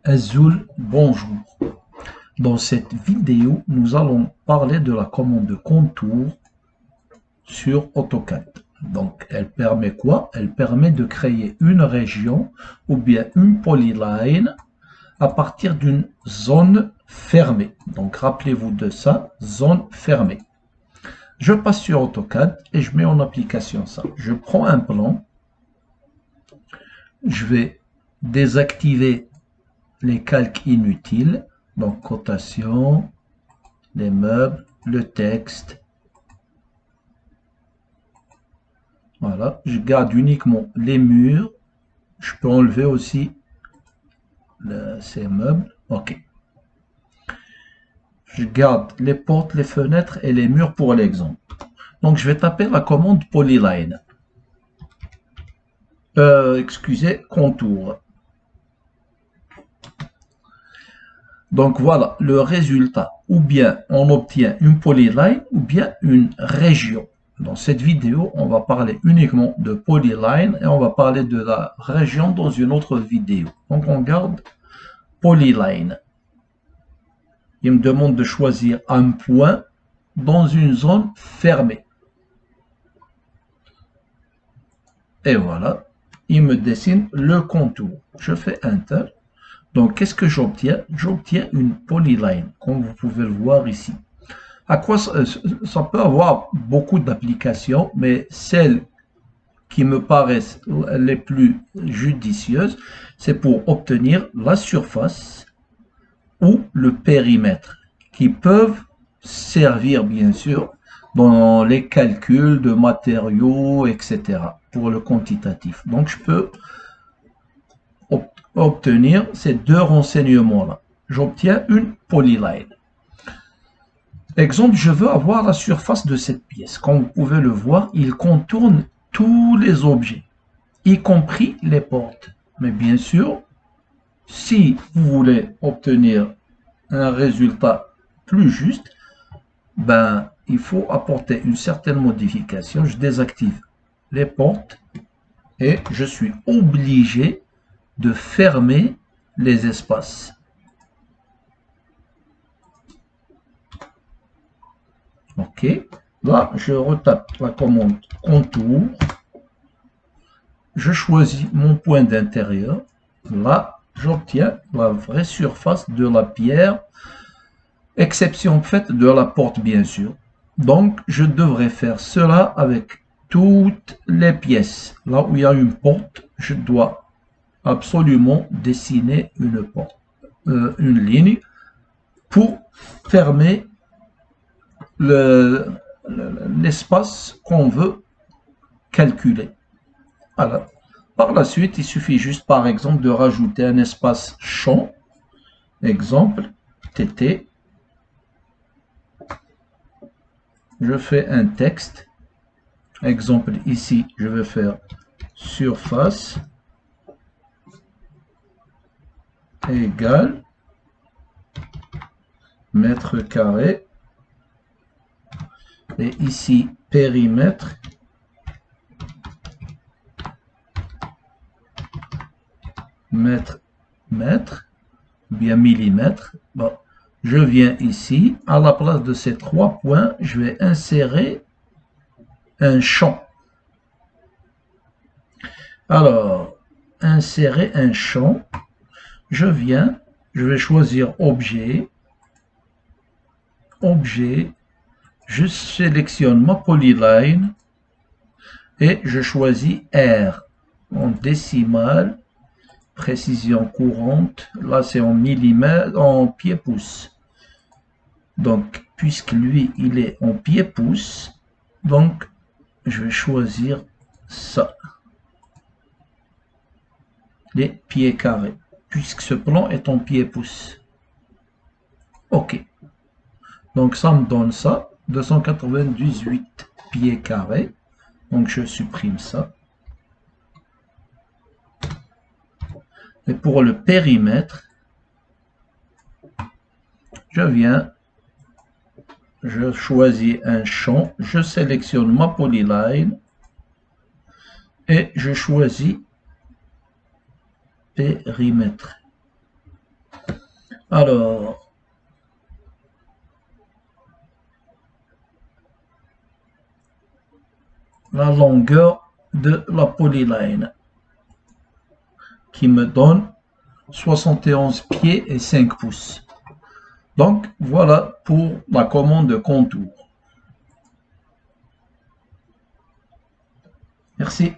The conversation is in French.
Azul, bonjour. Dans cette vidéo, nous allons parler de la commande de contour sur AutoCAD. Donc, elle permet quoi? Elle permet de créer une région ou bien une polyline à partir d'une zone fermée. Donc, rappelez-vous de ça, zone fermée. Je passe sur AutoCAD et je mets en application ça. Je prends un plan. Je vais désactiver les calques inutiles, donc cotation, les meubles, le texte. Voilà, je garde uniquement les murs. Je peux enlever aussi ces meubles. Ok. Je garde les portes, les fenêtres et les murs pour l'exemple. Donc je vais taper la commande polyline. Excusez, contour. Donc voilà le résultat. Ou bien on obtient une polyline ou bien une région. Dans cette vidéo, on va parler uniquement de polyline et on va parler de la région dans une autre vidéo. Donc on garde polyline. Il me demande de choisir un point dans une zone fermée. Et voilà, il me dessine le contour. Je fais Enter. Donc, qu'est-ce que j'obtiens? J'obtiens une polyline, comme vous pouvez le voir ici. À quoi ça peut avoir beaucoup d'applications, mais celles qui me paraissent les plus judicieuses, c'est pour obtenir la surface ou le périmètre, qui peuvent servir bien sûr dans les calculs de matériaux, etc., pour le quantitatif. Donc, je peux obtenir ces deux renseignements-là. J'obtiens une polyline. Exemple, je veux avoir la surface de cette pièce. Comme vous pouvez le voir, il contourne tous les objets, y compris les portes. Mais bien sûr, si vous voulez obtenir un résultat plus juste, ben, il faut apporter une certaine modification. Je désactive les portes et je suis obligé de fermer les espaces. OK. Là, je retape la commande contour. Je choisis mon point d'intérieur. Là, j'obtiens la vraie surface de la pierre, exception faite de la porte, bien sûr. Donc, je devrais faire cela avec toutes les pièces. Là où il y a une porte, je dois absolument dessiner une porte, une ligne pour fermer l'espace qu'on veut calculer. Alors, par la suite, il suffit juste par exemple de rajouter un espace champ, exemple TT. Je fais un texte, exemple ici, je vais faire surface égale mètre carré. Et ici, périmètre mètre, bien millimètre. Bon, je viens ici, à la place de ces 3 points, je vais insérer un champ. Alors, insérer un champ, je vais choisir objet, je sélectionne ma polyline et je choisis R en décimale, précision courante. Là, c'est en millimètres, en pieds-pouces. Donc, puisque lui, il est en pieds-pouces, donc je vais choisir ça. Les pieds carrés, puisque ce plan est en pieds-pouces. OK. Donc, ça me donne ça. 298 pieds carrés. Donc, je supprime ça. Et pour le périmètre, je choisis un champ, je sélectionne ma polyline et je choisis périmètre. Alors, la longueur de la polyline qui me donne 71 pieds et 5 pouces. Donc, voilà pour la commande de contour. Merci.